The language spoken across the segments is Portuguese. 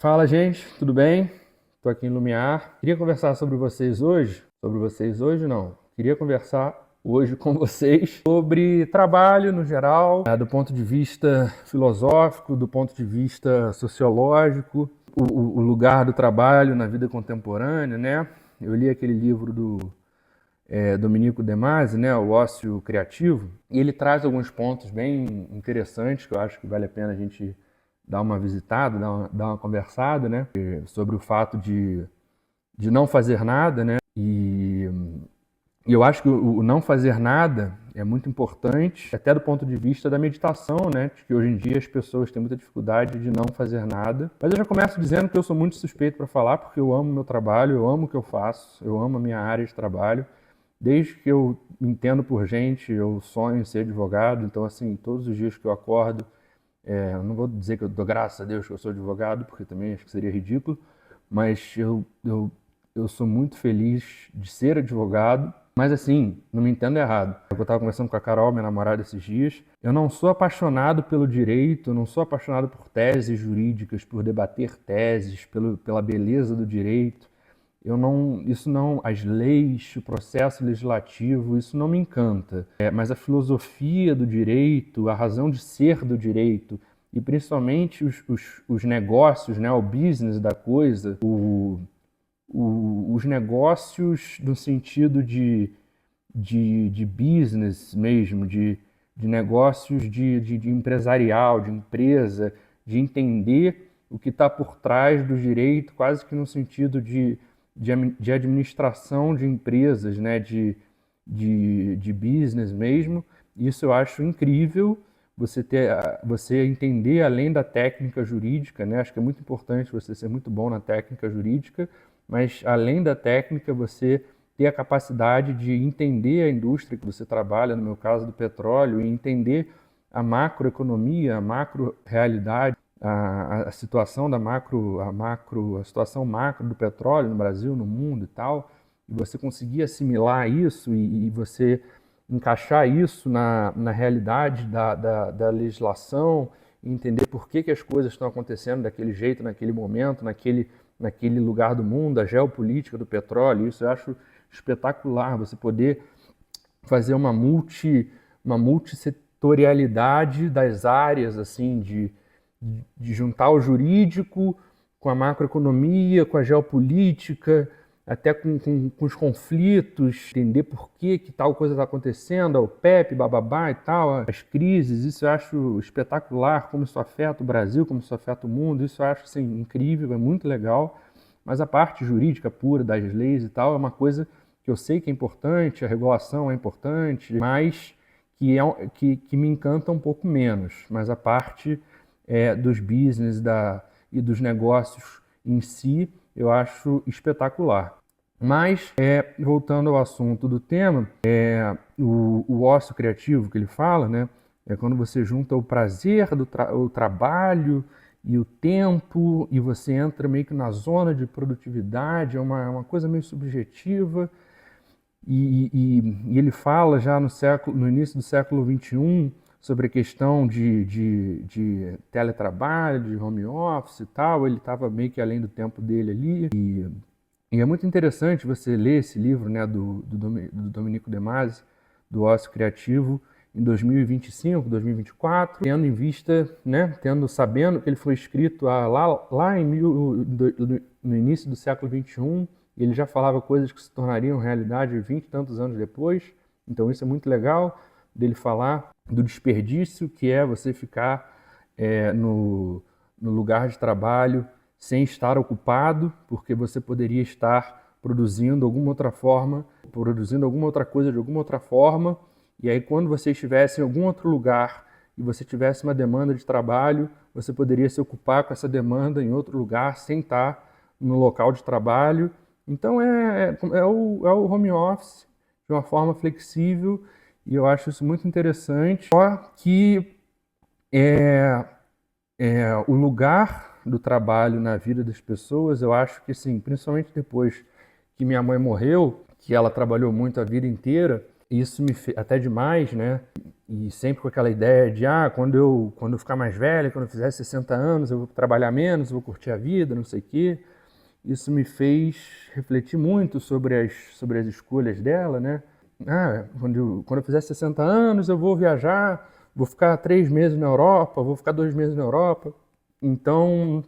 Fala, gente, tudo bem? Estou aqui em Lumiar. Queria conversar sobre vocês hoje. Sobre vocês hoje, não. Queria conversar hoje com vocês sobre trabalho no geral, do ponto de vista filosófico, do ponto de vista sociológico, o lugar do trabalho na vida contemporânea, né? Eu li aquele livro do Domenico De Masi, né, O Ócio Criativo, e ele traz alguns pontos bem interessantes que eu acho que vale a pena a gente dar uma visitada, dar uma conversada, né, sobre o fato de não fazer nada, né, e eu acho que o não fazer nada é muito importante, até do ponto de vista da meditação, né, de que hoje em dia as pessoas têm muita dificuldade de não fazer nada. Mas eu já começo dizendo que eu sou muito suspeito para falar, porque eu amo meu trabalho, eu amo o que eu faço, eu amo a minha área de trabalho. Desde que eu me entendo por gente, eu sonho em ser advogado. Então, assim, todos os dias que eu acordo, eu não vou dizer que eu dou graças a Deus que eu sou advogado, porque também acho que seria ridículo, mas eu sou muito feliz de ser advogado. Mas, assim, não me entendo errado. Eu estava conversando com a Carol, minha namorada, esses dias. Eu não sou apaixonado pelo direito, eu não sou apaixonado por teses jurídicas, por debater teses, pela beleza do direito. As leis, o processo legislativo, isso não me encanta. Mas a filosofia do direito, a razão de ser do direito, e principalmente os negócios, né, o business da coisa, os negócios no sentido de business mesmo, de negócios de empresarial, de empresa, de entender o que está por trás do direito, quase que no sentido de administração de empresas, né, de business mesmo. Isso eu acho incrível, você entender além da técnica jurídica, né? Acho que é muito importante você ser muito bom na técnica jurídica, mas além da técnica, você ter a capacidade de entender a indústria que você trabalha, no meu caso do petróleo, e entender a macroeconomia, a macro-realidade, a situação a situação macro do petróleo no Brasil, no mundo e tal, e você conseguir assimilar isso e você encaixar isso na realidade da legislação, e entender por que as coisas estão acontecendo daquele jeito, naquele momento, naquele lugar do mundo, a geopolítica do petróleo. Isso eu acho espetacular, você poder fazer uma multissetorialidade das áreas, assim, de juntar o jurídico com a macroeconomia, com a geopolítica, até com os conflitos, entender por que tal coisa está acontecendo, a OPEP, bababá e tal, as crises. Isso eu acho espetacular, como isso afeta o Brasil, como isso afeta o mundo. Isso eu acho, assim, incrível, é muito legal. Mas a parte jurídica pura das leis e tal é uma coisa que eu sei que é importante, a regulação é importante, mas que me encanta um pouco menos. Mas a parte dos business e dos negócios em si, eu acho espetacular. Mas, voltando ao assunto do tema, o ócio criativo que ele fala, né, é quando você junta o prazer o trabalho e o tempo, e você entra meio que na zona de produtividade, é uma coisa meio subjetiva. E ele fala já no início do século XXI sobre a questão de teletrabalho, de home office e tal. Ele estava meio que além do tempo dele ali. E é muito interessante você ler esse livro, né, do Domenico De Masi, do Ócio Criativo, em 2025, 2024, tendo em vista, né, sabendo que ele foi escrito no início do século XXI. Ele já falava coisas que se tornariam realidade 20 e tantos anos depois. Então isso é muito legal, dele falar do desperdício que é você ficar no lugar de trabalho sem estar ocupado, porque você poderia estar produzindo alguma outra forma, produzindo alguma outra coisa de alguma outra forma, e aí quando você estivesse em algum outro lugar e você tivesse uma demanda de trabalho, você poderia se ocupar com essa demanda em outro lugar sem estar no local de trabalho. Então é o home office de uma forma flexível, e eu acho isso muito interessante. Só que o lugar do trabalho na vida das pessoas, eu acho que sim, principalmente depois que minha mãe morreu, que ela trabalhou muito a vida inteira, Isso me fez até demais, né? E sempre com aquela ideia de, quando eu ficar mais velha, quando eu fizer 60 anos, eu vou trabalhar menos, vou curtir a vida, não sei o quê. Isso me fez refletir muito sobre as escolhas dela, né? Quando eu fizer 60 anos, eu vou viajar, vou ficar 3 meses na Europa, vou ficar 2 meses na Europa. Então,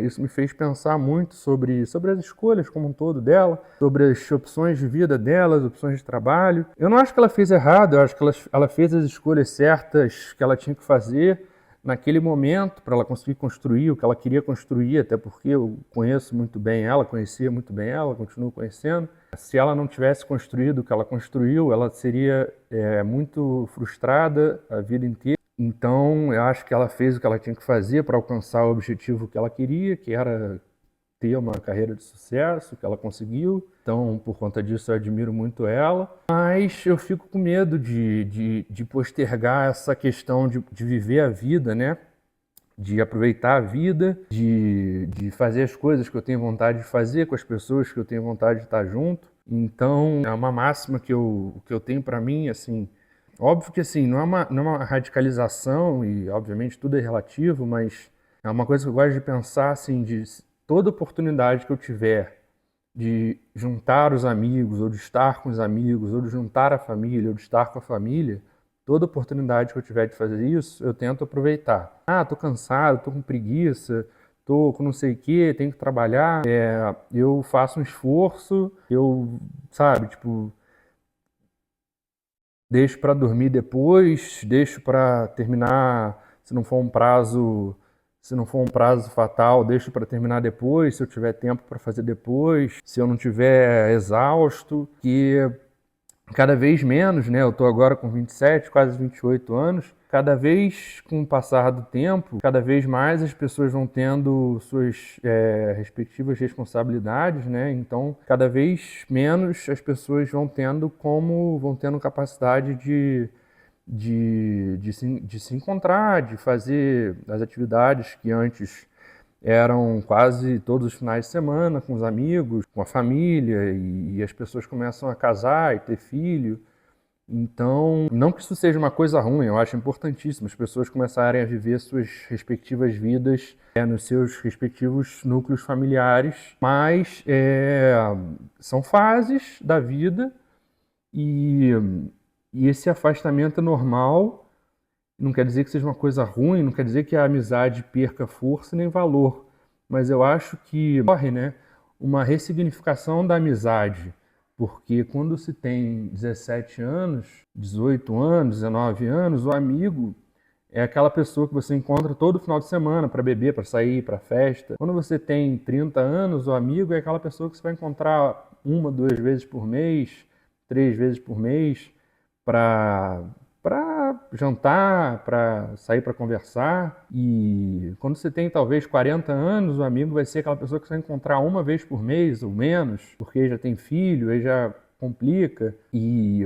isso me fez pensar muito sobre as escolhas como um todo dela, sobre as opções de vida dela, as opções de trabalho. Eu não acho que ela fez errado, eu acho que ela fez as escolhas certas que ela tinha que fazer naquele momento para ela conseguir construir o que ela queria construir, até porque eu conheço muito bem ela, conhecia muito bem ela, continuo conhecendo. Se ela não tivesse construído o que ela construiu, ela seria muito frustrada a vida inteira. Então, eu acho que ela fez o que ela tinha que fazer para alcançar o objetivo que ela queria, que era ter uma carreira de sucesso, que ela conseguiu. Então, por conta disso, eu admiro muito ela. Mas eu fico com medo de postergar essa questão de viver a vida, né? De aproveitar a vida, de fazer as coisas que eu tenho vontade de fazer com as pessoas que eu tenho vontade de estar junto. Então, é uma máxima que eu tenho para mim, assim. Óbvio que assim, não é uma radicalização e obviamente tudo é relativo, mas é uma coisa que eu gosto de pensar assim, de toda oportunidade que eu tiver de juntar os amigos, ou de estar com os amigos, ou de juntar a família, ou de estar com a família, toda oportunidade que eu tiver de fazer isso, eu tento aproveitar. Tô cansado, tô com preguiça, tô com não sei o que, tenho que trabalhar, eu faço um esforço, sabe, tipo, deixo para dormir depois, deixo para terminar, se não for um prazo fatal, deixo para terminar depois, se eu tiver tempo para fazer depois, se eu não tiver exausto, que cada vez menos, né? Eu estou agora com 27, quase 28 anos. Cada vez com o passar do tempo, cada vez mais as pessoas vão tendo suas respectivas responsabilidades, né? Então, cada vez menos as pessoas vão tendo capacidade de se encontrar, de fazer as atividades que antes eram quase todos os finais de semana com os amigos, com a família, e as pessoas começam a casar e ter filho. Então, não que isso seja uma coisa ruim, eu acho importantíssimo as pessoas começarem a viver suas respectivas vidas nos seus respectivos núcleos familiares, mas são fases da vida e, e esse afastamento é normal. Não quer dizer que seja uma coisa ruim, não quer dizer que a amizade perca força nem valor, mas eu acho que ocorre, né, uma ressignificação da amizade, porque quando se tem 17 anos, 18 anos, 19 anos, o amigo é aquela pessoa que você encontra todo final de semana para beber, para sair, para festa. Quando você tem 30 anos, o amigo é aquela pessoa que você vai encontrar 1, 2 vezes por mês, 3 vezes por mês, para jantar, para sair para conversar. E quando você tem talvez 40 anos, o amigo vai ser aquela pessoa que você vai encontrar 1 vez por mês ou menos, porque já tem filho, aí já complica. E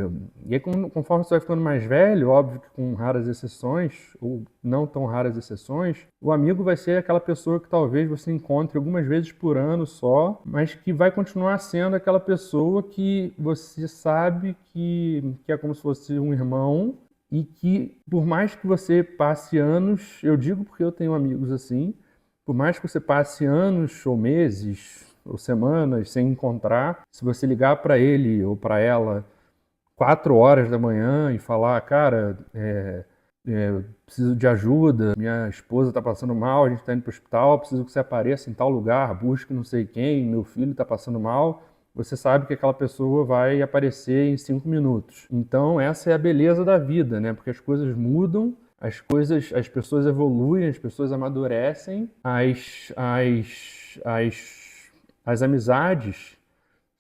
aí, conforme você vai ficando mais velho, óbvio que com raras exceções, ou não tão raras exceções, o amigo vai ser aquela pessoa que talvez você encontre algumas vezes por ano só, mas que vai continuar sendo aquela pessoa que você sabe que é como se fosse um irmão, e que por mais que você passe anos, eu digo porque eu tenho amigos assim, por mais que você passe anos ou meses ou semanas sem encontrar, se você ligar para ele ou para ela 4 horas da manhã e falar, cara, preciso de ajuda, minha esposa está passando mal, a gente está indo para o hospital, preciso que você apareça em tal lugar, busque não sei quem, meu filho está passando mal, você sabe que aquela pessoa vai aparecer em 5 minutos. Então essa é a beleza da vida, né? Porque as coisas mudam, as pessoas evoluem, as pessoas amadurecem, as amizades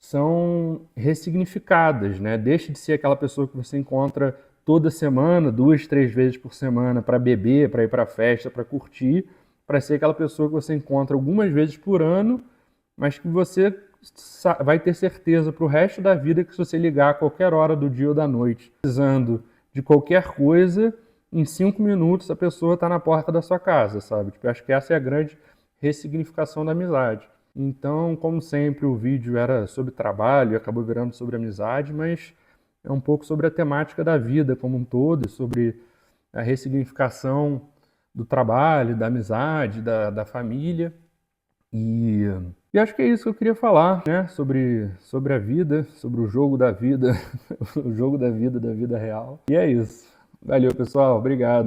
são ressignificadas, né? Deixa de ser aquela pessoa que você encontra toda semana, 2, 3 vezes por semana para beber, para ir para festa, para curtir, para ser aquela pessoa que você encontra algumas vezes por ano, mas que você vai ter certeza para o resto da vida que se você ligar a qualquer hora do dia ou da noite, precisando de qualquer coisa, em 5 minutos a pessoa está na porta da sua casa, sabe? Tipo, eu acho que essa é a grande ressignificação da amizade. Então, como sempre, o vídeo era sobre trabalho e acabou virando sobre amizade, mas é um pouco sobre a temática da vida como um todo, sobre a ressignificação do trabalho, da amizade, da família. E acho que é isso que eu queria falar, né? Sobre a vida, sobre o jogo da vida, o jogo da vida real. E é isso. Valeu, pessoal. Obrigado.